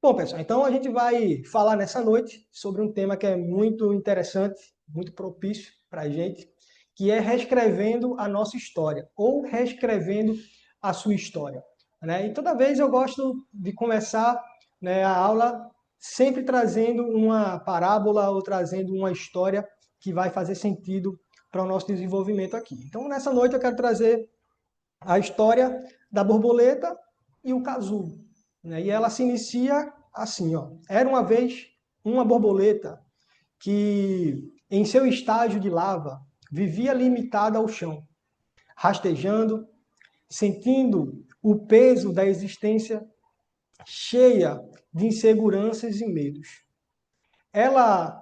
Bom, pessoal, então a gente vai falar nessa noite sobre um tema que é muito interessante, muito propício para a gente, que é reescrevendo a nossa história, ou reescrevendo a sua história. Né? E toda vez eu gosto de começar, né, a aula sempre trazendo uma parábola ou trazendo uma história que vai fazer sentido para o nosso desenvolvimento aqui. Então, nessa noite eu quero trazer a história da borboleta e o casulo. Né? E ela se inicia assim, ó. Era uma vez uma borboleta que, em seu estágio de lava, vivia limitada ao chão, rastejando, sentindo o peso da existência cheia de inseguranças e medos. Ela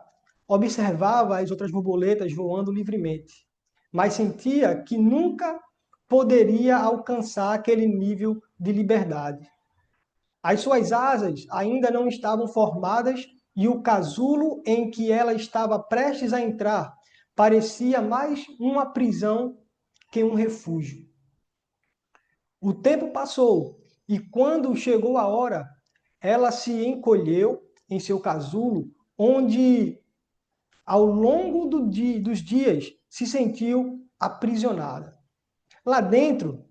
observava as outras borboletas voando livremente, mas sentia que nunca poderia alcançar aquele nível de liberdade. As suas asas ainda não estavam formadas e o casulo em que ela estava prestes a entrar parecia mais uma prisão que um refúgio. O tempo passou e, quando chegou a hora, ela se encolheu em seu casulo, onde, ao longo dos dias, se sentiu aprisionada. Lá dentro,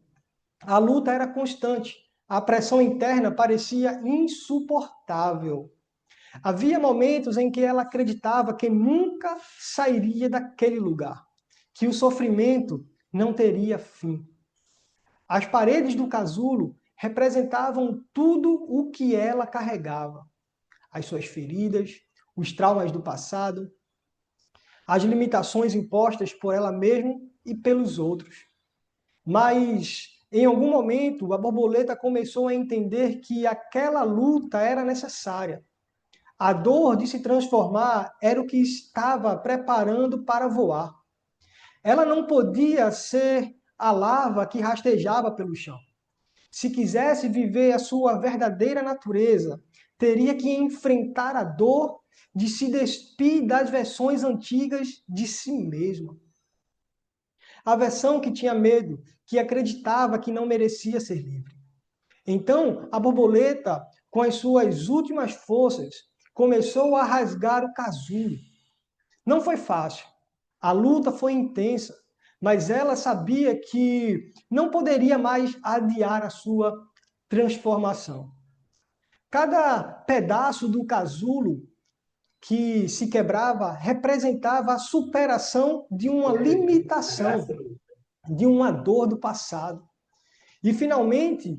a luta era constante. A pressão interna parecia insuportável. Havia momentos em que ela acreditava que nunca sairia daquele lugar, que o sofrimento não teria fim. As paredes do casulo representavam tudo o que ela carregava: as suas feridas, os traumas do passado, as limitações impostas por ela mesma e pelos outros. Mas, em algum momento, a borboleta começou a entender que aquela luta era necessária. A dor de se transformar era o que estava preparando para voar. Ela não podia ser a larva que rastejava pelo chão. Se quisesse viver a sua verdadeira natureza, teria que enfrentar a dor de se despir das versões antigas de si mesma. A versão que tinha medo, que acreditava que não merecia ser livre. Então, a borboleta, com as suas últimas forças, começou a rasgar o casulo. Não foi fácil. A luta foi intensa, mas ela sabia que não poderia mais adiar a sua transformação. Cada pedaço do casulo que se quebrava representava a superação de uma limitação, de uma dor do passado. E, finalmente,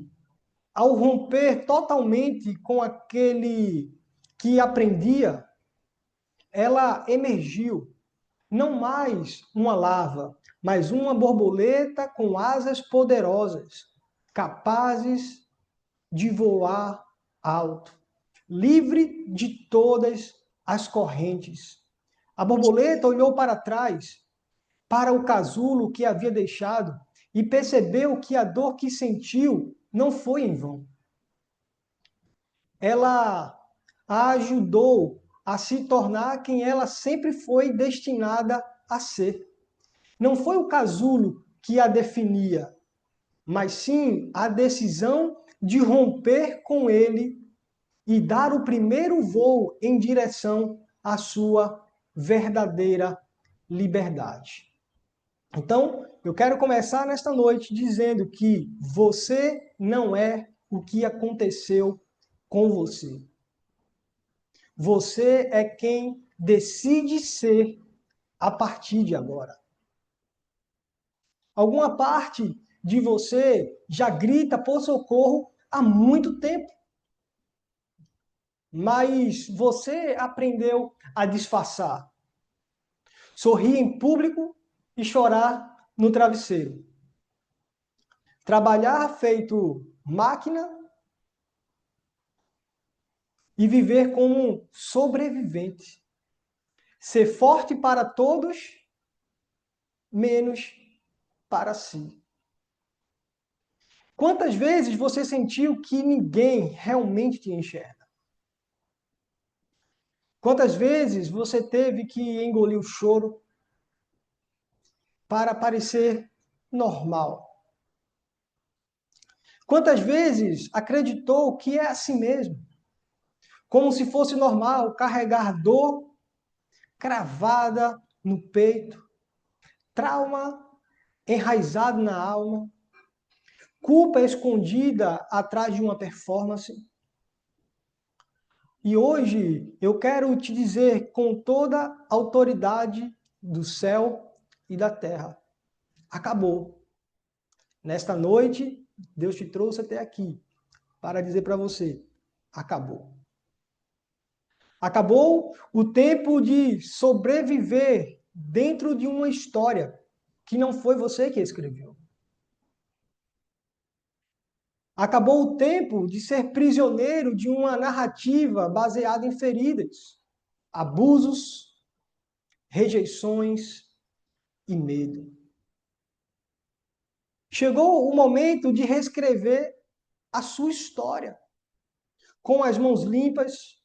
ao romper totalmente com aquele que aprendia, ela emergiu, não mais uma larva, mas uma borboleta com asas poderosas, capazes de voar alto, livre de todas as correntes. A borboleta olhou para trás, para o casulo que havia deixado, e percebeu que a dor que sentiu não foi em vão. Ela a ajudou a se tornar quem ela sempre foi destinada a ser. Não foi o casulo que a definia, mas sim a decisão de romper com ele e dar o primeiro voo em direção à sua verdadeira liberdade. Então, eu quero começar nesta noite dizendo que você não é o que aconteceu com você. Você é quem decide ser a partir de agora. Alguma parte de você já grita por socorro há muito tempo, mas você aprendeu a disfarçar, sorrir em público e chorar no travesseiro. Trabalhar feito máquina e viver como um sobrevivente. Ser forte para todos, menos para si. Quantas vezes você sentiu que ninguém realmente te enxerga? Quantas vezes você teve que engolir o choro para parecer normal? Quantas vezes acreditou que é assim mesmo? como se fosse normal carregar dor cravada no peito, trauma enraizado na alma, culpa escondida atrás de uma performance. E hoje eu quero te dizer com toda a autoridade do céu e da terra: acabou. Nesta noite, Deus te trouxe até aqui para dizer para você: acabou. Acabou o tempo de sobreviver dentro de uma história que não foi você que escreveu. Acabou o tempo de ser prisioneiro de uma narrativa baseada em feridas, abusos, rejeições e medo. Chegou o momento de reescrever a sua história, com as mãos limpas,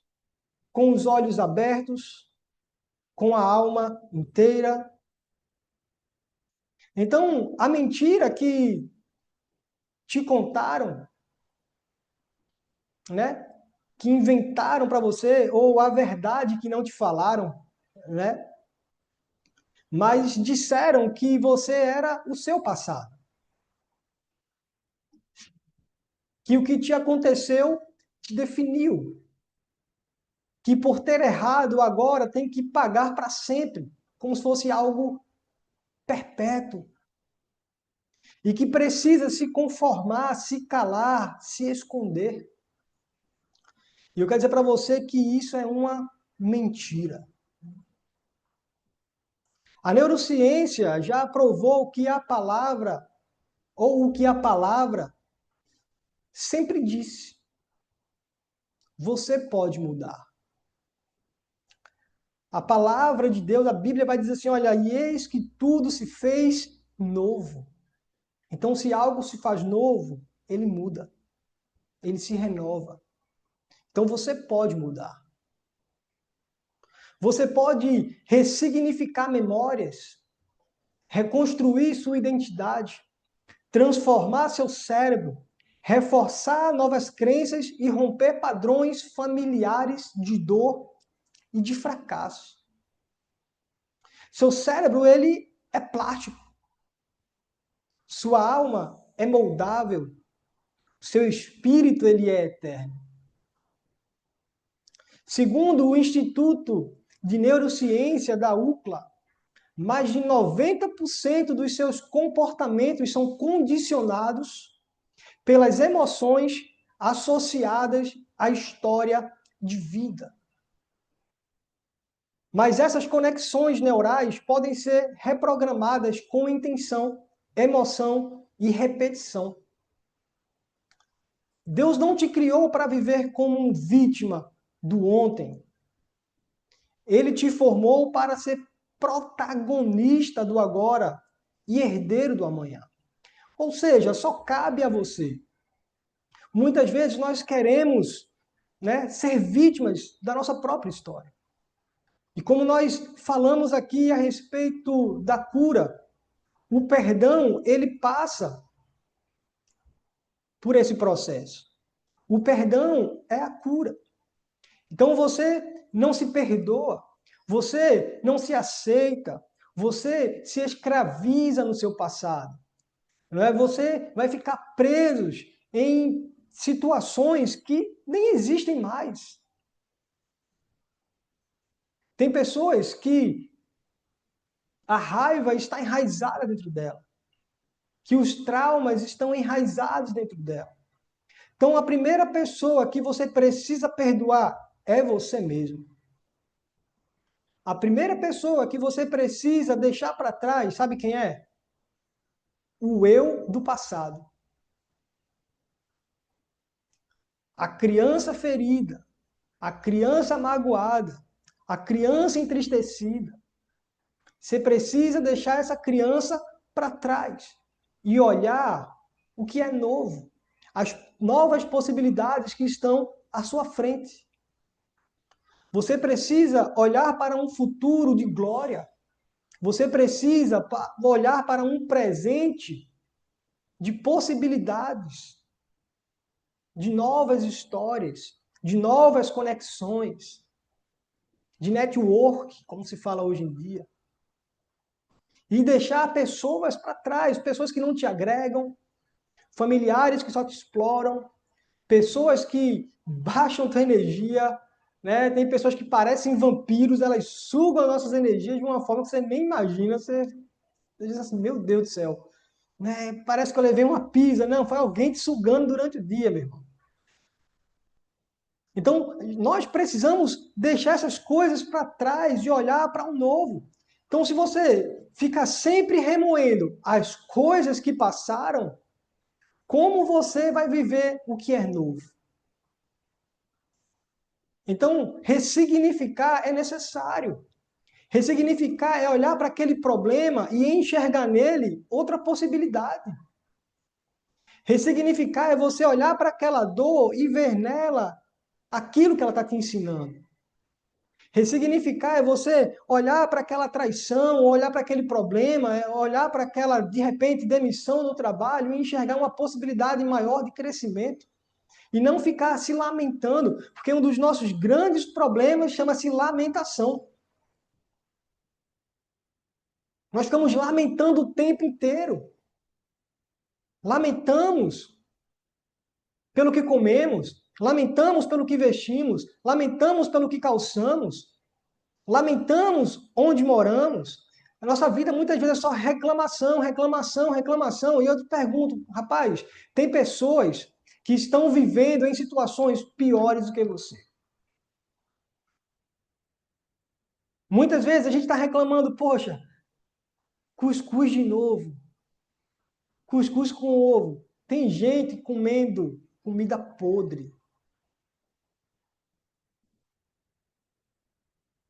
com os olhos abertos, com a alma inteira. Então, a mentira que te contaram, né? Que inventaram para você, ou a verdade que não te falaram, né? Mas disseram que você era o seu passado. Que o que te aconteceu te definiu. Que por ter errado agora tem que pagar para sempre, como se fosse algo perpétuo. E que precisa se conformar, se calar, se esconder. E eu quero dizer para você que isso é uma mentira. A neurociência já provou que a palavra, ou o que a palavra sempre disse: você pode mudar. A palavra de Deus, a Bíblia vai dizer assim: olha, e eis que tudo se fez novo. Então, se algo se faz novo, ele muda, ele se renova. Então, você pode mudar. Você pode ressignificar memórias, reconstruir sua identidade, transformar seu cérebro, reforçar novas crenças e romper padrões familiares de dor e de fracasso. Seu cérebro, ele é plástico. Sua alma é moldável. Seu espírito, ele é eterno. Segundo o Instituto de Neurociência da UCLA, mais de 90% dos seus comportamentos são condicionados pelas emoções associadas à história de vida. Mas essas conexões neurais podem ser reprogramadas com intenção, emoção e repetição. Deus não te criou para viver como um vítima do ontem. Ele te formou para ser protagonista do agora e herdeiro do amanhã. Ou seja, só cabe a você. Muitas vezes nós queremos, né, ser vítimas da nossa própria história. E como nós falamos aqui a respeito da cura, o perdão, ele passa por esse processo. O perdão é a cura. Então você não se perdoa, você não se aceita, você se escraviza no seu passado. Não é? Você vai ficar preso em situações que nem existem mais. Tem pessoas que a raiva está enraizada dentro dela, que os traumas estão enraizados dentro dela. Então, a primeira pessoa que você precisa perdoar é você mesmo. A primeira pessoa que você precisa deixar para trás, sabe quem é? O eu do passado. A criança ferida, a criança magoada, a criança entristecida. Você precisa deixar essa criança para trás e olhar o que é novo, as novas possibilidades que estão à sua frente. Você precisa olhar para um futuro de glória. Você precisa olhar para um presente de possibilidades, de novas histórias. de novas conexões, de network, como se fala hoje em dia. E deixar pessoas para trás, pessoas que não te agregam, familiares que só te exploram, pessoas que baixam tua energia, né? Tem pessoas que parecem vampiros, elas sugam as nossas energias de uma forma que você nem imagina. Você diz assim, meu Deus do céu, né? Parece que eu levei uma pizza. Não, foi alguém te sugando durante o dia, meu irmão. Então, nós precisamos deixar essas coisas para trás e olhar para o novo. Então, se você fica sempre remoendo as coisas que passaram, como você vai viver o que é novo? Então, ressignificar é necessário. Ressignificar é olhar para aquele problema e enxergar nele outra possibilidade. Ressignificar é você olhar para aquela dor e ver nela aquilo que ela está te ensinando. Ressignificar é você olhar para aquela traição, olhar para aquele problema, olhar para aquela, de repente, demissão no trabalho e enxergar uma possibilidade maior de crescimento. E não ficar se lamentando, porque um dos nossos grandes problemas chama-se lamentação. Nós ficamos lamentando o tempo inteiro. Lamentamos pelo que comemos, lamentamos pelo que vestimos, lamentamos pelo que calçamos, lamentamos onde moramos. A nossa vida muitas vezes é só reclamação, reclamação, reclamação. E eu te pergunto, rapaz, tem pessoas que estão vivendo em situações piores do que você. Muitas vezes a gente está reclamando, poxa, cuscuz de novo, cuscuz com ovo. Tem gente comendo comida podre.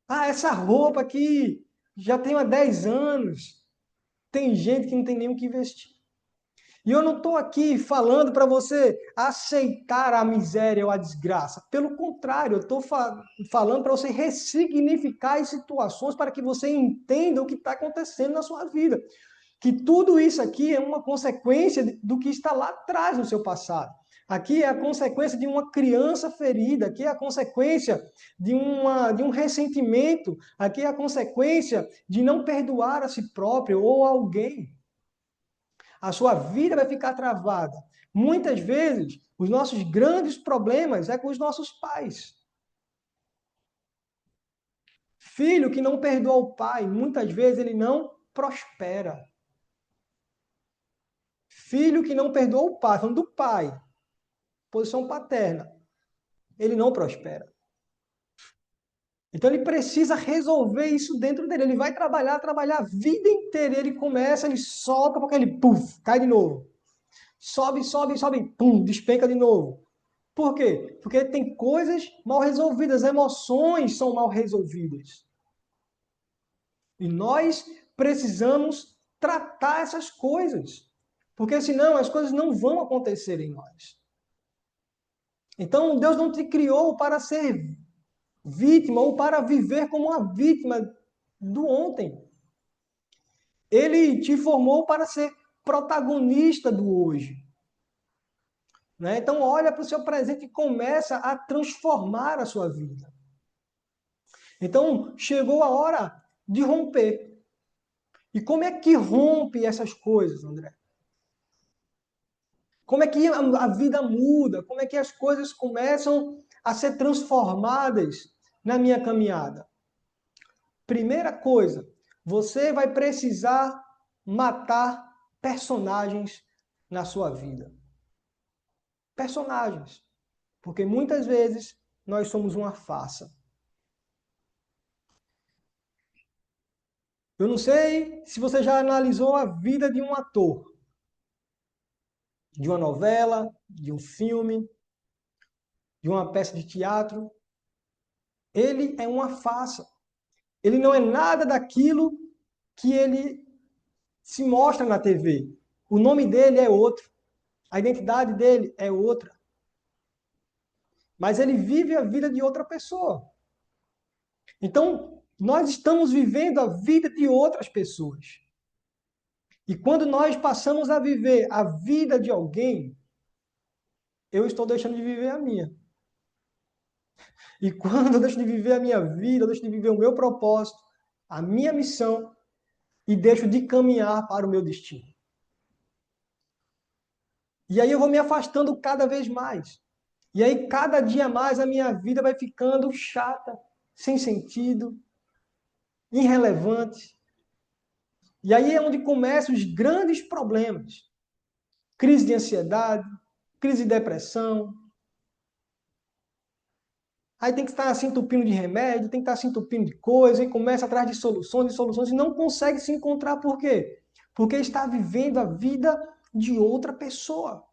Ah, essa roupa aqui já tem há 10 anos. Tem gente que não tem nem o que vestir. E eu não estou aqui falando para você aceitar a miséria ou a desgraça. Pelo contrário, eu estou falando para você ressignificar as situações para que você entenda o que está acontecendo na sua vida. Que tudo isso aqui é uma consequência do que está lá atrás no seu passado. Aqui é a consequência de uma criança ferida, aqui é a consequência de um ressentimento, aqui é a consequência de não perdoar a si próprio ou alguém. A sua vida vai ficar travada. Muitas vezes, os nossos grandes problemas é com os nossos pais. Filho que não perdoa o pai, muitas vezes ele não prospera. Filho que não perdoa o pai, falando do pai, posição paterna, ele não prospera. Então ele precisa resolver isso dentro dele. Ele vai trabalhar a vida inteira. Ele começa, ele solta, porque ele puf, cai de novo. Sobe, sobe, sobe, pum, despenca de novo. Por quê? Porque tem coisas mal resolvidas, emoções são mal resolvidas. E nós precisamos tratar essas coisas. Porque senão as coisas não vão acontecer em nós. Então Deus não te criou para ser vítima ou para viver como uma vítima do ontem. Ele te formou para ser protagonista do hoje. Né? Então, olha para o seu presente e começa a transformar a sua vida. Então, chegou a hora de romper. E como é que rompe essas coisas, André? Como é que a vida muda? Como é que as coisas começam a ser transformadas na minha caminhada? Primeira coisa, você vai precisar matar personagens na sua vida. Personagens. Porque muitas vezes nós somos uma farsa. Eu não sei se você já analisou a vida de um ator, de uma novela, de um filme, de uma peça de teatro. Ele é uma farsa. Ele não é nada daquilo que ele se mostra na TV. O nome dele é outro. A identidade dele é outra. Mas ele vive a vida de outra pessoa. Então, nós estamos vivendo a vida de outras pessoas. E quando nós passamos a viver a vida de alguém, eu estou deixando de viver a minha. E quando eu deixo de viver a minha vida, eu deixo de viver o meu propósito, a minha missão, e deixo de caminhar para o meu destino. E aí eu vou me afastando cada vez mais. E aí cada dia mais a minha vida vai ficando chata, sem sentido, irrelevante. E aí é onde começam os grandes problemas. Crise de ansiedade, crise de depressão. Aí tem que estar se entupindo de remédio, tem que estar se entupindo de coisa, e começa atrás de soluções, e não consegue se encontrar. Por quê? Porque está vivendo a vida de outra pessoa.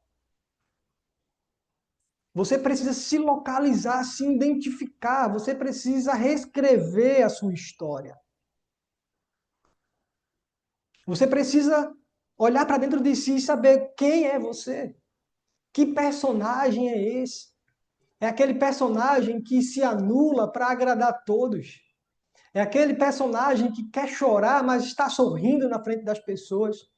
Você precisa se localizar, se identificar, você precisa reescrever a sua história. Você precisa olhar para dentro de si e saber quem é você. Que personagem é esse? É aquele personagem que se anula para agradar todos. É aquele personagem que quer chorar, mas está sorrindo na frente das pessoas.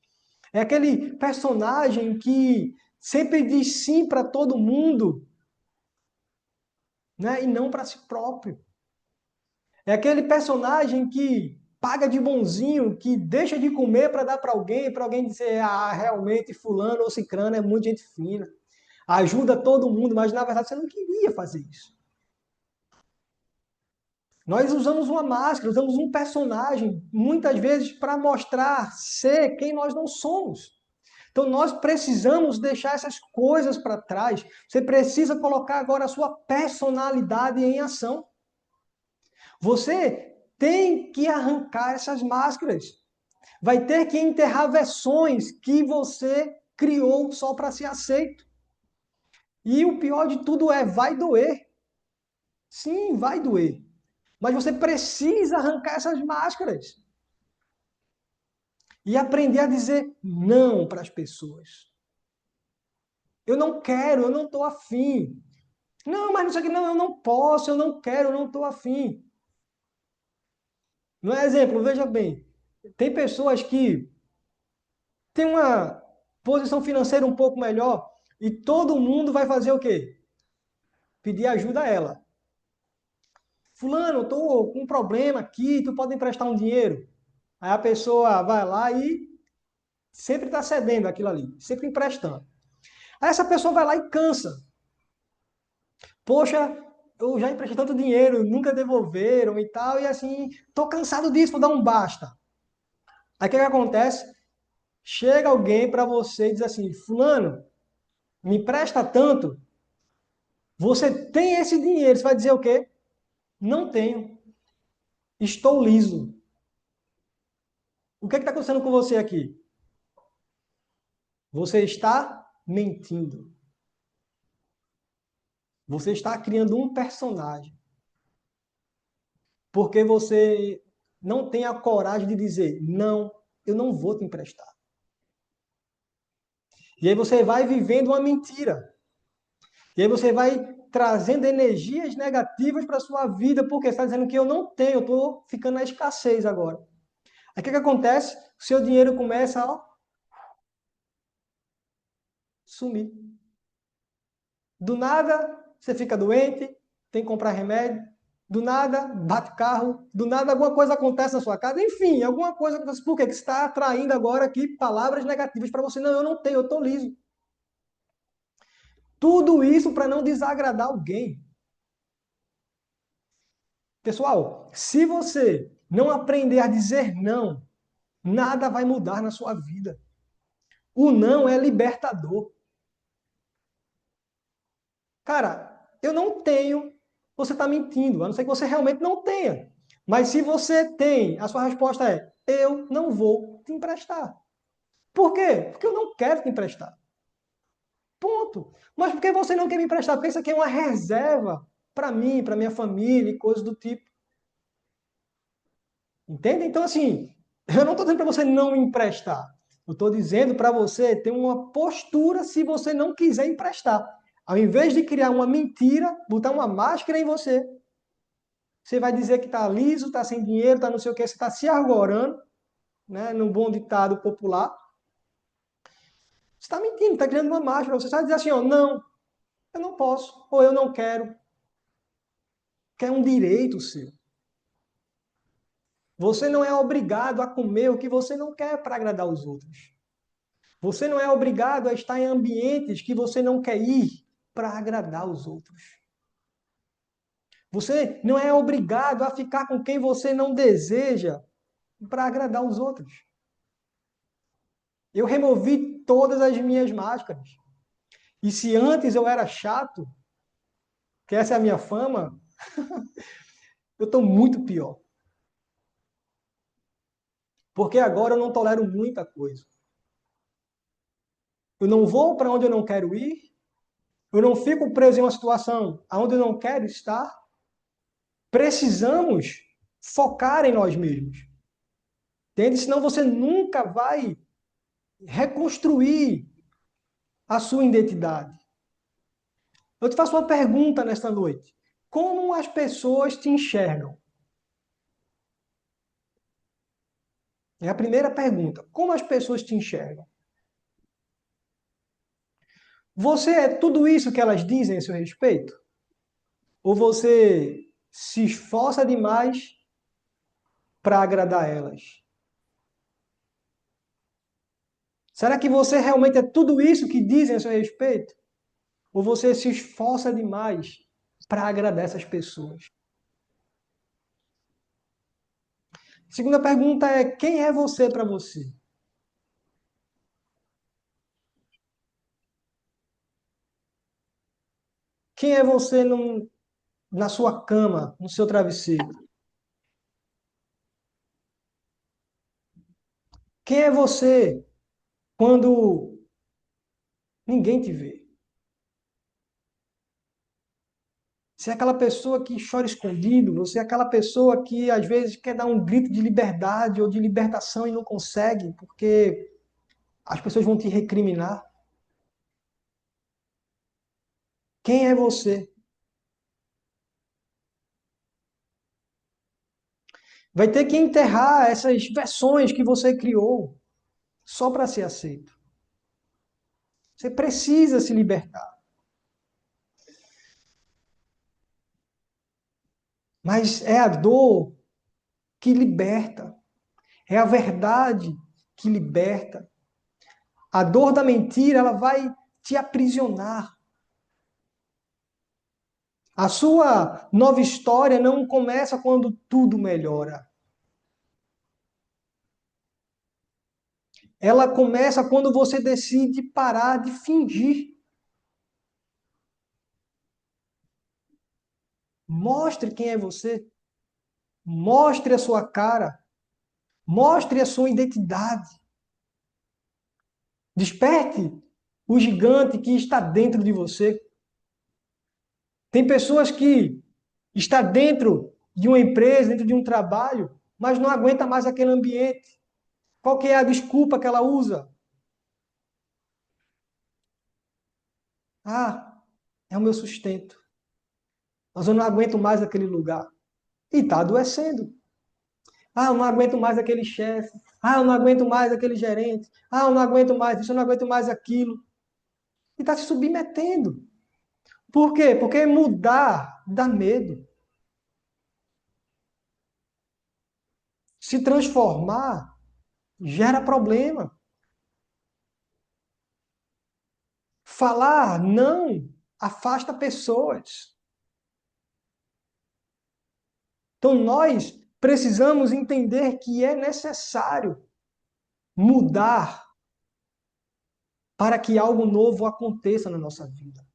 É aquele personagem que sempre diz sim para todo mundo, né? E não para si próprio. É aquele personagem que paga de bonzinho, que deixa de comer para dar para alguém dizer, ah, realmente fulano ou cicrano é muito gente fina. Ajuda todo mundo, mas na verdade você não queria fazer isso. Nós usamos uma máscara, usamos um personagem, muitas vezes para mostrar ser quem nós não somos. Então nós precisamos deixar essas coisas para trás. Você precisa colocar agora a sua personalidade em ação. Você tem que arrancar essas máscaras. Vai ter que enterrar versões que você criou só para ser aceito. E o pior de tudo é, vai doer. Sim, vai doer. Mas você precisa arrancar essas máscaras. E aprender a dizer não para as pessoas. Eu não quero, eu não estou afim. Não, mas não sei o que, não, eu não posso, eu não quero, eu não estou afim. No exemplo, veja bem, tem pessoas que têm uma posição financeira um pouco melhor e todo mundo vai fazer o quê? Pedir ajuda a ela. Fulano, eu estou com um problema aqui, tu pode emprestar um dinheiro? Aí a pessoa vai lá e sempre está cedendo aquilo ali, sempre emprestando. Aí essa pessoa vai lá e cansa. Poxa, eu já emprestei tanto dinheiro, nunca devolveram e tal, e assim, tô cansado disso, vou dar um basta. Aí o que acontece? Chega alguém para você e diz assim, fulano, me empresta tanto, você tem esse dinheiro, você vai dizer o quê? Não tenho, estou liso. O que está acontecendo com você aqui? Você está mentindo. Você está criando um personagem. Porque você não tem a coragem de dizer, não, eu não vou te emprestar. E aí você vai vivendo uma mentira. E aí você vai trazendo energias negativas para a sua vida, porque você está dizendo que eu não tenho, eu estou ficando na escassez agora. Aí o que acontece? O seu dinheiro começa a sumir. Do nada, você fica doente, tem que comprar remédio. Do nada, bate carro. Do nada, alguma coisa acontece na sua casa. Enfim, alguma coisa acontece. Por quê? Que você está atraindo agora aqui palavras negativas para você. Não, eu não tenho, eu estou liso. Tudo isso para não desagradar alguém. Pessoal, se você não aprender a dizer não, nada vai mudar na sua vida. O não é libertador. Cara, eu não tenho, você está mentindo, a não ser que você realmente não tenha. Mas se você tem, a sua resposta é: eu não vou te emprestar. Por quê? Porque eu não quero te emprestar. Ponto. Mas por que você não quer me emprestar? Porque isso aqui é uma reserva para mim, para minha família e coisas do tipo. Entende? Então, assim, eu não estou dizendo para você não emprestar. Eu estou dizendo para você ter uma postura se você não quiser emprestar. Ao invés de criar uma mentira, botar uma máscara em você, você vai dizer que está liso, está sem dinheiro, está não sei o que, você está se argorando, né, num bom ditado popular. Você está mentindo, está criando uma máscara. Você vai dizer assim, ó, não, eu não posso, ou eu não quero. que é um direito seu. Você não é obrigado a comer o que você não quer para agradar os outros. Você não é obrigado a estar em ambientes que você não quer ir para agradar os outros. Você não é obrigado a ficar com quem você não deseja para agradar os outros. Eu removi todas as minhas máscaras. E se antes eu era chato, que essa é a minha fama, eu estou muito pior. Porque agora eu não tolero muita coisa. Eu não vou para onde eu não quero ir, eu não fico preso em uma situação onde eu não quero estar. Precisamos focar em nós mesmos. Entende? Senão você nunca vai reconstruir a sua identidade. Eu te faço uma pergunta nesta noite. Como as pessoas te enxergam? É a primeira pergunta. Como as pessoas te enxergam? Você é tudo isso que elas dizem a seu respeito? Ou você se esforça demais para agradar elas? Será que você realmente é tudo isso que dizem a seu respeito? Ou você se esforça demais para agradar essas pessoas? Segunda pergunta é: quem é você para você? Quem é você na sua cama, no seu travesseiro? Quem é você quando ninguém te vê? Você é aquela pessoa que chora escondido, você é aquela pessoa que às vezes quer dar um grito de liberdade ou de libertação e não consegue, porque as pessoas vão te recriminar. Quem é você? Vai ter que enterrar essas versões que você criou só para ser aceito. Você precisa se libertar. Mas é a dor que liberta. É a verdade que liberta. A dor da mentira, ela vai te aprisionar. A sua nova história não começa quando tudo melhora. Ela começa quando você decide parar de fingir. Mostre quem é você. Mostre a sua cara. Mostre a sua identidade. Desperte o gigante que está dentro de você. Tem pessoas que está dentro de uma empresa, dentro de um trabalho, mas não aguenta mais aquele ambiente. Qual que é a desculpa que ela usa? Ah, é o meu sustento. Mas eu não aguento mais aquele lugar. E está adoecendo. Ah, eu não aguento mais aquele chefe. Ah, eu não aguento mais aquele gerente. Ah, eu não aguento mais isso, eu não aguento mais aquilo. E está se submetendo. Por quê? Porque mudar dá medo. Se transformar gera problema. Falar não afasta pessoas. Então nós precisamos entender que é necessário mudar para que algo novo aconteça na nossa vida.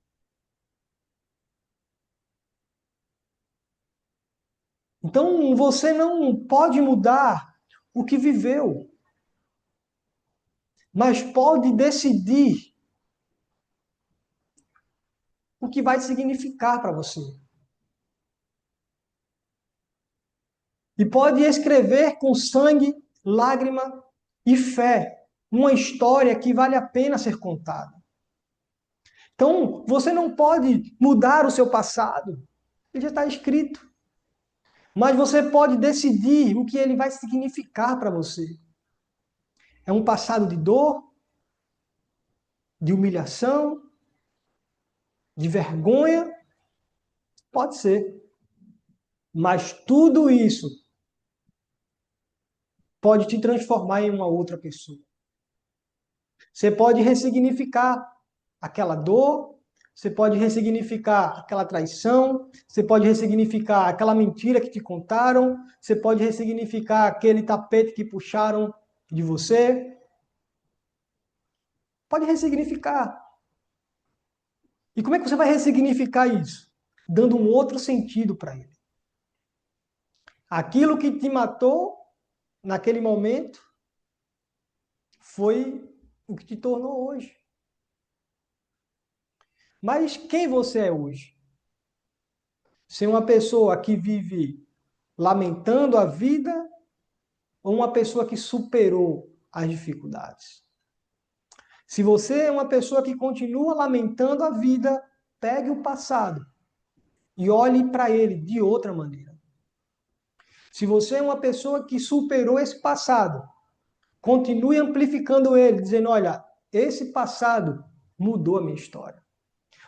Então você não pode mudar o que viveu, mas pode decidir o que vai significar para você. E pode escrever com sangue, lágrima e fé uma história que vale a pena ser contada. Então, você não pode mudar o seu passado, ele já está escrito. Mas você pode decidir o que ele vai significar para você. É um passado de dor, de humilhação, de vergonha? Pode ser. Mas tudo isso pode te transformar em uma outra pessoa. Você pode ressignificar aquela dor, você pode ressignificar aquela traição, você pode ressignificar aquela mentira que te contaram, você pode ressignificar aquele tapete que puxaram de você. Pode ressignificar. E como é que você vai ressignificar isso? Dando um outro sentido para ele. Aquilo que te matou naquele momento foi o que te tornou hoje. Mas quem você é hoje? Ser uma pessoa que vive lamentando a vida ou uma pessoa que superou as dificuldades? Se você é uma pessoa que continua lamentando a vida, pegue o passado e olhe para ele de outra maneira. Se você é uma pessoa que superou esse passado, continue amplificando ele, dizendo: olha, esse passado mudou a minha história.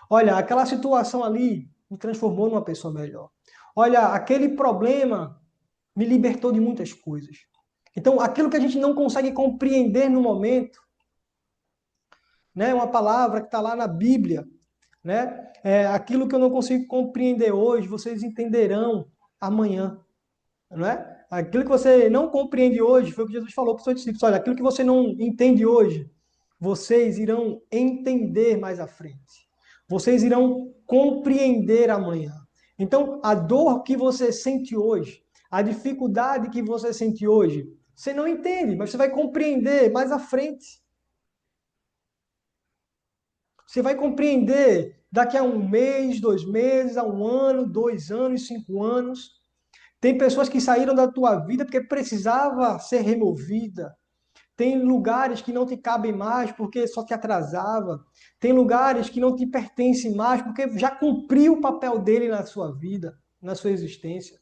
Olha, aquela situação ali me transformou numa pessoa melhor. Olha, aquele problema me libertou de muitas coisas. Então, aquilo que a gente não consegue compreender no momento, né, uma palavra que está lá na Bíblia, né, aquilo que eu não consigo compreender hoje, vocês entenderão amanhã, não é? Aquilo que você não compreende hoje, foi o que Jesus falou para os seus discípulos: olha, aquilo que você não entende hoje, vocês irão entender mais à frente. Vocês irão compreender amanhã. Então, a dor que você sente hoje, a dificuldade que você sente hoje, você não entende, mas você vai compreender mais à frente. Você vai compreender daqui a um mês, 2 meses, a um ano, 2 anos, 5 anos. Tem pessoas que saíram da tua vida porque precisava ser removida. Tem lugares que não te cabem mais porque só te atrasava. Tem lugares que não te pertencem mais porque já cumpriu o papel dele na sua vida, na sua existência.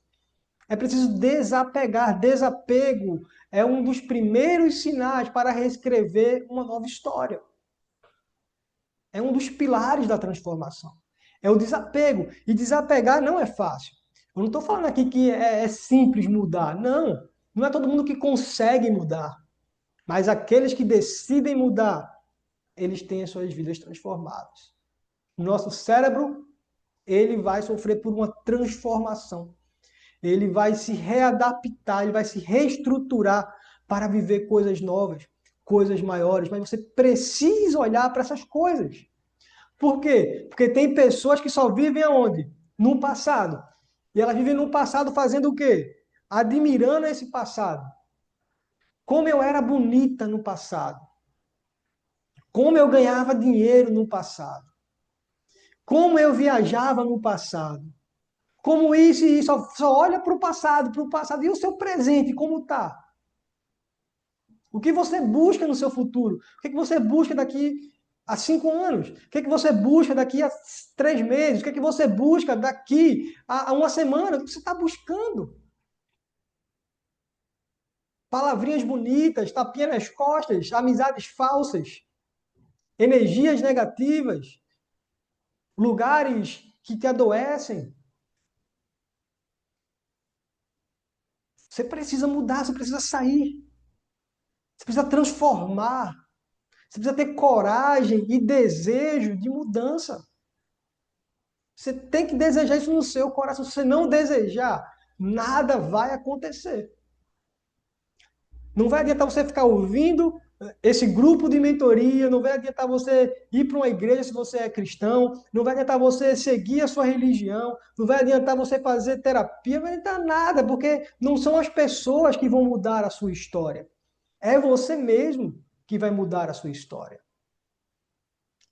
É preciso desapegar. Desapego é um dos primeiros sinais para reescrever uma nova história. É um dos pilares da transformação. É o desapego. E desapegar não é fácil. Eu não estou falando aqui que é simples mudar. Não. Não é todo mundo que consegue mudar. Mas aqueles que decidem mudar, eles têm as suas vidas transformadas. O nosso cérebro, ele vai sofrer por uma transformação. Ele vai se readaptar, ele vai se reestruturar para viver coisas novas, coisas maiores. Mas você precisa olhar para essas coisas. Por quê? Porque tem pessoas que só vivem aonde? No passado. E elas vivem no passado fazendo o quê? Admirando esse passado. Como eu era bonita no passado. Como eu ganhava dinheiro no passado. Como eu viajava no passado. Como isso e isso. Só olha para o passado, para o passado. E o seu presente, como está? O que você busca no seu futuro? O que você busca daqui a 5 anos? O que você busca daqui a 3 meses? O que você busca daqui a uma semana? O que você está buscando? Palavrinhas bonitas, tapinha nas costas, amizades falsas, energias negativas, lugares que te adoecem. Você precisa mudar, você precisa sair. Você precisa transformar. Você precisa ter coragem e desejo de mudança. Você tem que desejar isso no seu coração. Se você não desejar, nada vai acontecer. Não vai adiantar você ficar ouvindo esse grupo de mentoria, não vai adiantar você ir para uma igreja se você é cristão, não vai adiantar você seguir a sua religião, não vai adiantar você fazer terapia, não vai adiantar nada, porque não são as pessoas que vão mudar a sua história. É você mesmo que vai mudar a sua história.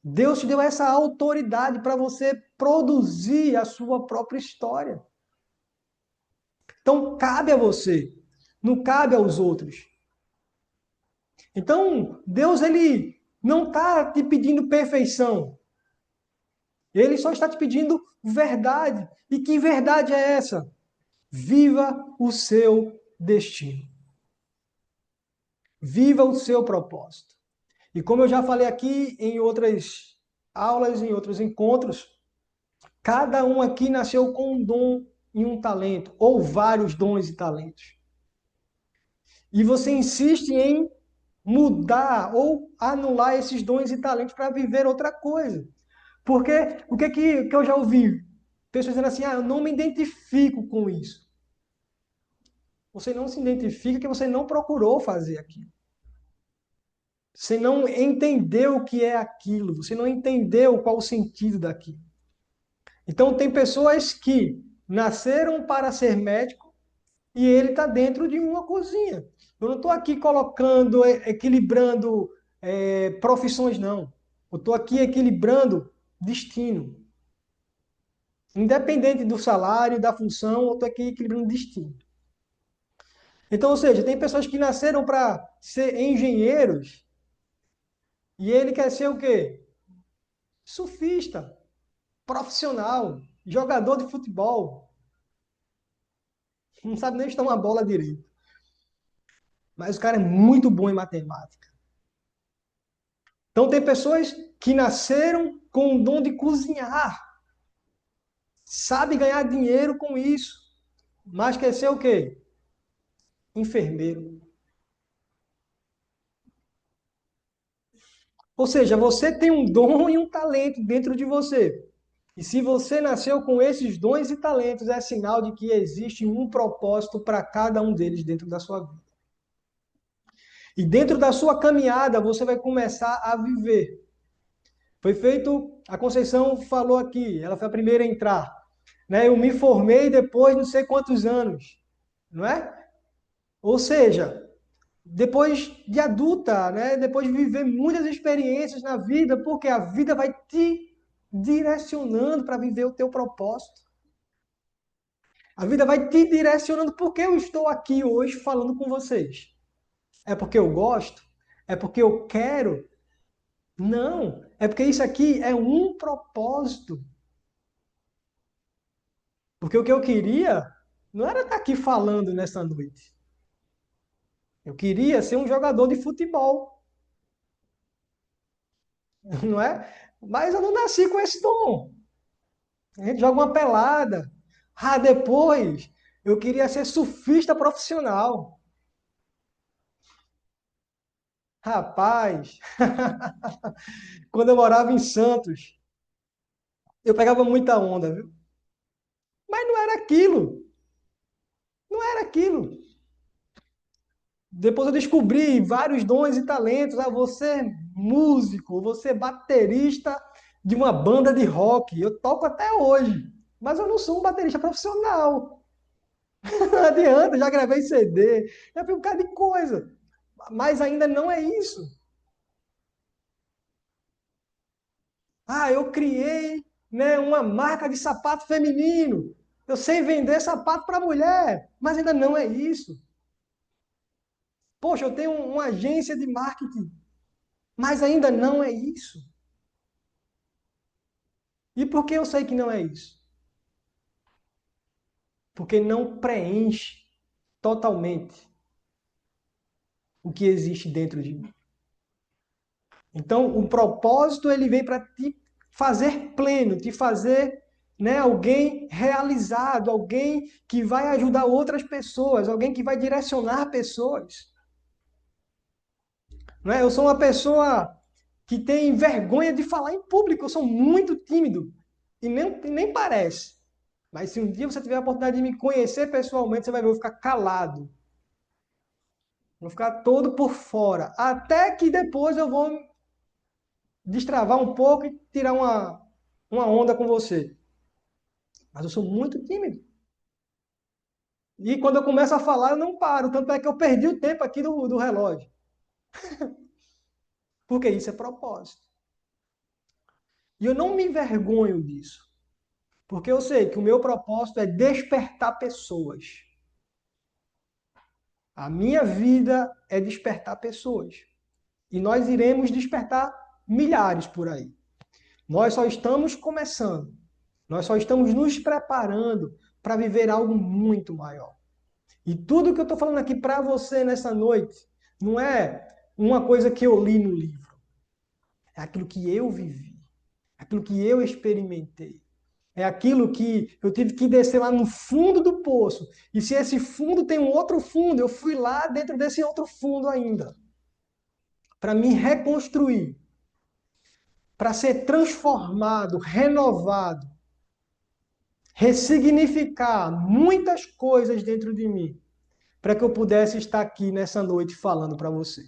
Deus te deu essa autoridade para você produzir a sua própria história. Então, cabe a você, não cabe aos outros. Então, Deus, ele não está te pedindo perfeição. Ele só está te pedindo verdade. E que verdade é essa? Viva o seu destino. Viva o seu propósito. E como eu já falei aqui em outras aulas, em outros encontros, cada um aqui nasceu com um dom em um talento ou vários dons e talentos. E você insiste em mudar ou anular esses dons e talentos para viver outra coisa. Porque o que eu já ouvi? Pessoas dizendo assim, eu não me identifico com isso. Você não se identifica porque você não procurou fazer aquilo. Você não entendeu o que é aquilo. Você não entendeu qual o sentido daquilo. Então, tem pessoas que nasceram para ser médico e ele está dentro de uma cozinha. Eu não estou aqui colocando, equilibrando profissões, não. Eu estou aqui equilibrando destino. Independente do salário, da função, eu estou aqui equilibrando destino. Então, ou seja, tem pessoas que nasceram para ser engenheiros e ele quer ser o quê? Surfista, profissional, jogador de futebol. Não sabe nem chutar uma bola direito. Mas o cara é muito bom em matemática. Então tem pessoas que nasceram com o dom de cozinhar. Sabe ganhar dinheiro com isso. Mas quer ser o quê? Enfermeiro. Ou seja, você tem um dom e um talento dentro de você. E se você nasceu com esses dons e talentos, é sinal de que existe um propósito para cada um deles dentro da sua vida. E dentro da sua caminhada, você vai começar a viver. Foi feito, a Conceição falou aqui, ela foi a primeira a entrar. Né? Eu me formei depois de não sei quantos anos, não é? Ou seja, depois de adulta, né? Depois de viver muitas experiências na vida, porque a vida vai te direcionando para viver o teu propósito. A vida vai te direcionando. Por que eu estou aqui hoje falando com vocês? É porque eu gosto? É porque eu quero? Não. É porque isso aqui é um propósito. Porque o que eu queria não era estar aqui falando nessa noite. Eu queria ser um jogador de futebol, não é? Mas eu não nasci com esse dom. A gente joga uma pelada. Depois eu queria ser surfista profissional. Rapaz, quando eu morava em Santos, eu pegava muita onda, viu? Mas não era aquilo. Não era aquilo. Depois eu descobri vários dons e talentos. Você é músico, você é baterista de uma banda de rock. Eu toco até hoje. Mas eu não sou um baterista profissional. Não adianta, já gravei CD, já fiz um bocado de coisa. Mas ainda não é isso. Eu criei, né, uma marca de sapato feminino. Eu sei vender sapato para mulher, mas ainda não é isso. Poxa, eu tenho uma agência de marketing, mas ainda não é isso. E por que eu sei que não é isso? Porque não preenche totalmente o que existe dentro de mim. Então, o propósito ele vem para te fazer pleno, te fazer, né, alguém realizado, alguém que vai ajudar outras pessoas, alguém que vai direcionar pessoas. Né? Eu sou uma pessoa que tem vergonha de falar em público, eu sou muito tímido e nem parece. Mas se um dia você tiver a oportunidade de me conhecer pessoalmente, você vai ver eu ficar calado. Vou ficar todo por fora. Até que depois eu vou destravar um pouco e tirar uma onda com você. Mas eu sou muito tímido. E quando eu começo a falar, eu não paro. Tanto é que eu perdi o tempo aqui do relógio. Porque isso é propósito. E eu não me envergonho disso. Porque eu sei que o meu propósito é despertar pessoas. A minha vida é despertar pessoas. E nós iremos despertar milhares por aí. Nós só estamos começando. Nós só estamos nos preparando para viver algo muito maior. E tudo que eu estou falando aqui para você nessa noite não é uma coisa que eu li no livro. É aquilo que eu vivi. É aquilo que eu experimentei. É aquilo que eu tive que descer lá no fundo do poço. E se esse fundo tem um outro fundo, eu fui lá dentro desse outro fundo ainda. Para me reconstruir. Para ser transformado, renovado. Ressignificar muitas coisas dentro de mim. Para que eu pudesse estar aqui nessa noite falando para você.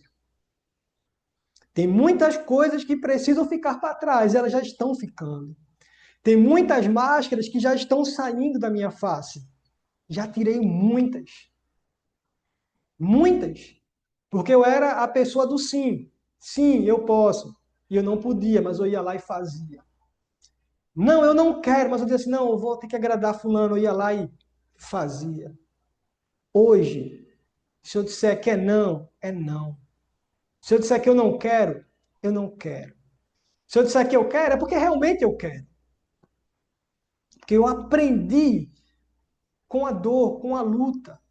Tem muitas coisas que precisam ficar para trás, elas já estão ficando. Tem muitas máscaras que já estão saindo da minha face. Já tirei muitas. Muitas. Porque eu era a pessoa do sim. Sim, eu posso. E eu não podia, mas eu ia lá e fazia. Não, eu não quero, mas eu dizia assim, não, eu vou ter que agradar fulano. Eu ia lá e fazia. Hoje, se eu disser que é não, é não. Se eu disser que eu não quero. Se eu disser que eu quero, é porque realmente eu quero. Porque eu aprendi com a dor, com a luta,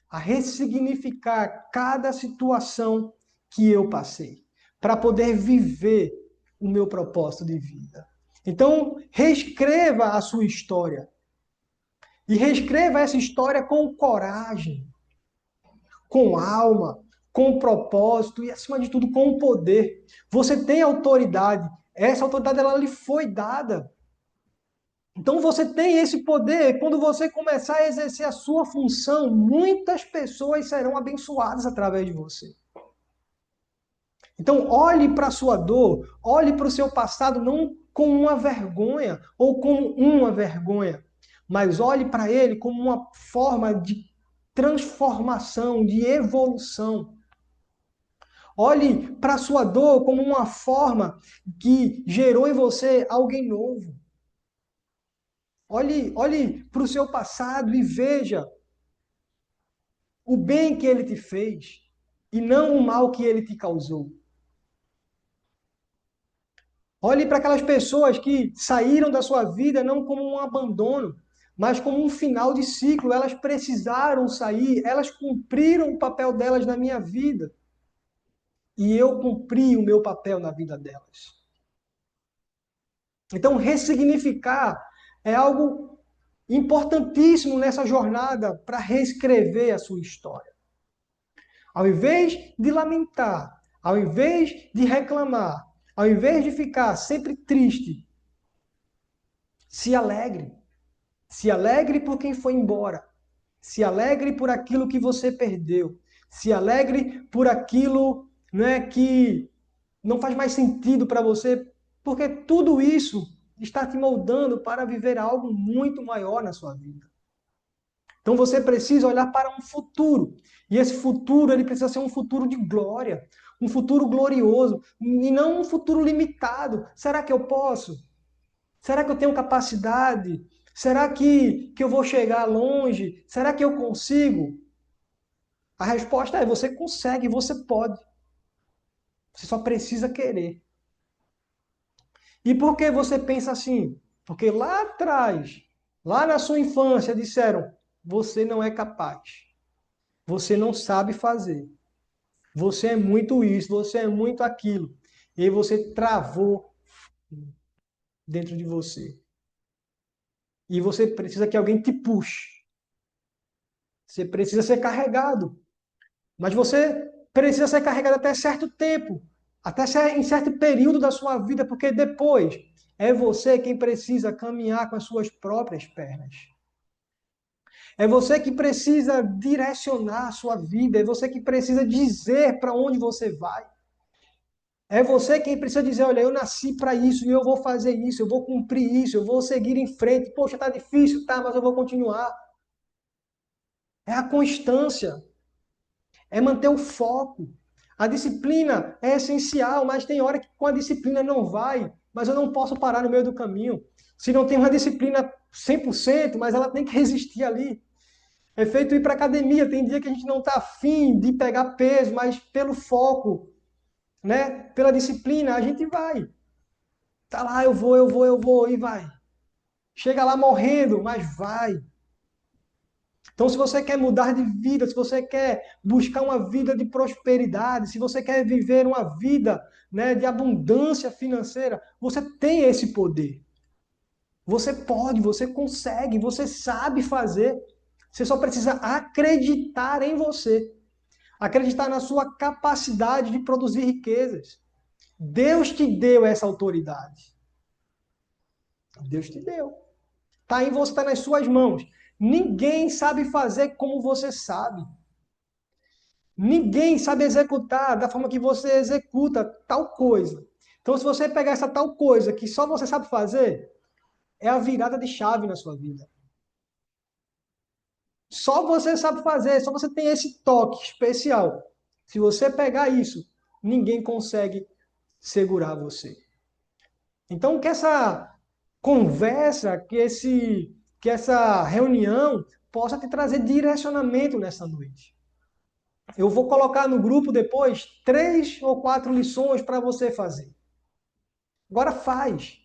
a ressignificar cada situação que eu passei, para poder viver o meu propósito de vida. Então, reescreva a sua história. E reescreva essa história com coragem, com alma, com propósito e, acima de tudo, com poder. Você tem autoridade. Essa autoridade ela lhe foi dada. Então você tem esse poder. Quando você começar a exercer a sua função, muitas pessoas serão abençoadas através de você. Então olhe para a sua dor, olhe para o seu passado não como uma vergonha ou como uma vergonha, mas olhe para ele como uma forma de transformação, de evolução. Olhe para a sua dor como uma forma que gerou em você alguém novo. Olhe para o seu passado e veja o bem que ele te fez e não o mal que ele te causou. Olhe para aquelas pessoas que saíram da sua vida não como um abandono, mas como um final de ciclo. Elas precisaram sair, elas cumpriram o papel delas na minha vida. E eu cumpri o meu papel na vida delas. Então, ressignificar é algo importantíssimo nessa jornada para reescrever a sua história. Ao invés de lamentar, ao invés de reclamar, ao invés de ficar sempre triste, se alegre. Se alegre por quem foi embora. Se alegre por aquilo que você perdeu. Se alegre por aquilo, que não faz mais sentido para você, porque tudo isso está te moldando para viver algo muito maior na sua vida. Então você precisa olhar para um futuro. E esse futuro, ele precisa ser um futuro de glória, um futuro glorioso, e não um futuro limitado. Será que eu posso? Será que eu tenho capacidade? Será que eu vou chegar longe? Será que eu consigo? A resposta é: você consegue, você pode. Você só precisa querer. E por que você pensa assim? Porque lá atrás, lá na sua infância, disseram: você não é capaz. Você não sabe fazer. Você é muito isso, você é muito aquilo. E aí você travou dentro de você. E você precisa que alguém te puxe. Você precisa ser carregado. Mas você precisa ser carregado até certo tempo, em certo período da sua vida, porque depois é você quem precisa caminhar com as suas próprias pernas. É você que precisa direcionar a sua vida, é você que precisa dizer para onde você vai. É você quem precisa dizer, olha, eu nasci para isso e eu vou fazer isso, eu vou cumprir isso, eu vou seguir em frente. Poxa, tá difícil, tá, mas eu vou continuar. É a constância, é manter o foco. A disciplina é essencial, mas tem hora que com a disciplina não vai, mas eu não posso parar no meio do caminho. Se não tem uma disciplina 100%, mas ela tem que resistir ali. É feito ir para academia, tem dia que a gente não está afim de pegar peso, mas pelo foco, pela disciplina, a gente vai. Tá lá, eu vou, e vai. Chega lá morrendo, mas vai. Então, se você quer mudar de vida, se você quer buscar uma vida de prosperidade, se você quer viver uma vida, de abundância financeira, você tem esse poder. Você pode, você consegue, você sabe fazer. Você só precisa acreditar em você. Acreditar na sua capacidade de produzir riquezas. Deus te deu essa autoridade. Deus te deu. Está em você, está nas suas mãos. Ninguém sabe fazer como você sabe. Ninguém sabe executar da forma que você executa tal coisa. Então, se você pegar essa tal coisa que só você sabe fazer, é a virada de chave na sua vida. Só você sabe fazer, só você tem esse toque especial. Se você pegar isso, ninguém consegue segurar você. Então, que essa conversa, que essa reunião possa te trazer direcionamento nessa noite. Eu vou colocar no grupo depois 3 ou 4 lições para você fazer. Agora faz.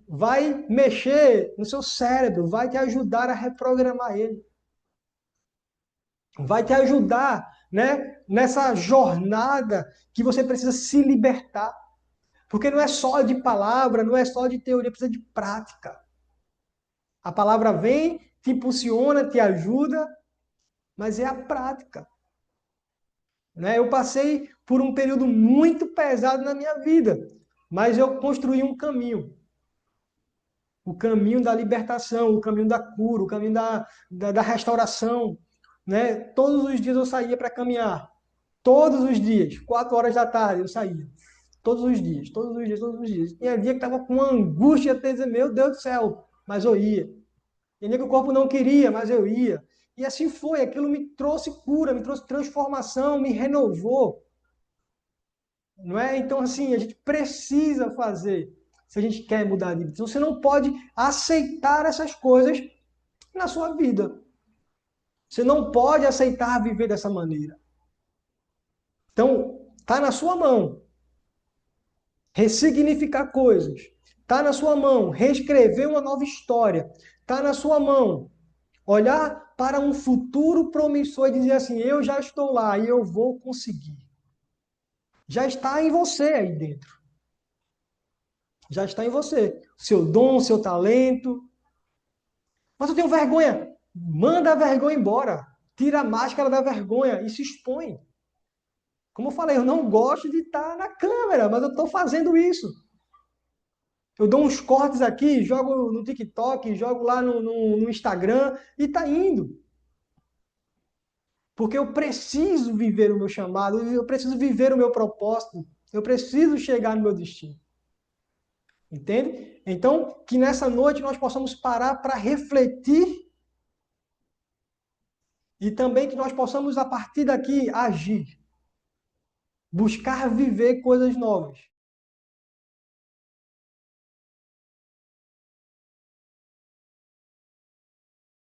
Vai mexer no seu cérebro, vai te ajudar a reprogramar ele. Vai te ajudar, né, nessa jornada que você precisa se libertar. Porque não é só de palavra, não é só de teoria, precisa de prática. A palavra vem, te impulsiona, te ajuda, mas é a prática. Né? Eu passei por um período muito pesado na minha vida, mas eu construí um caminho. O caminho da libertação, o caminho da cura, o caminho da restauração. Né? Todos os dias eu saía para caminhar. Todos os dias, 4 horas da tarde eu saía. Todos os dias, todos os dias, todos os dias. Tinha dia que estava com uma angústia até dizer, meu Deus do céu, mas eu ia. Tinha dia que o corpo não queria, mas eu ia. E assim foi, aquilo me trouxe cura, me trouxe transformação, me renovou. Não é? Então, assim, a gente precisa fazer se a gente quer mudar de vida. Então, você não pode aceitar essas coisas na sua vida. Você não pode aceitar viver dessa maneira. Então, está na sua mão ressignificar coisas. Está na sua mão reescrever uma nova história. Está na sua mão olhar para um futuro promissor e dizer assim: eu já estou lá e eu vou conseguir. Já está em você aí dentro. Já está em você. Seu dom, seu talento. Mas eu tenho vergonha. Manda a vergonha embora. Tira a máscara da vergonha e se expõe. Como eu falei, eu não gosto de estar na câmera, mas eu estou fazendo isso. Eu dou uns cortes aqui, jogo no TikTok, jogo lá no Instagram e tá indo. Porque eu preciso viver o meu chamado, eu preciso viver o meu propósito, eu preciso chegar no meu destino. Entende? Então, que nessa noite nós possamos parar para refletir e também que nós possamos, a partir daqui, agir. Buscar viver coisas novas.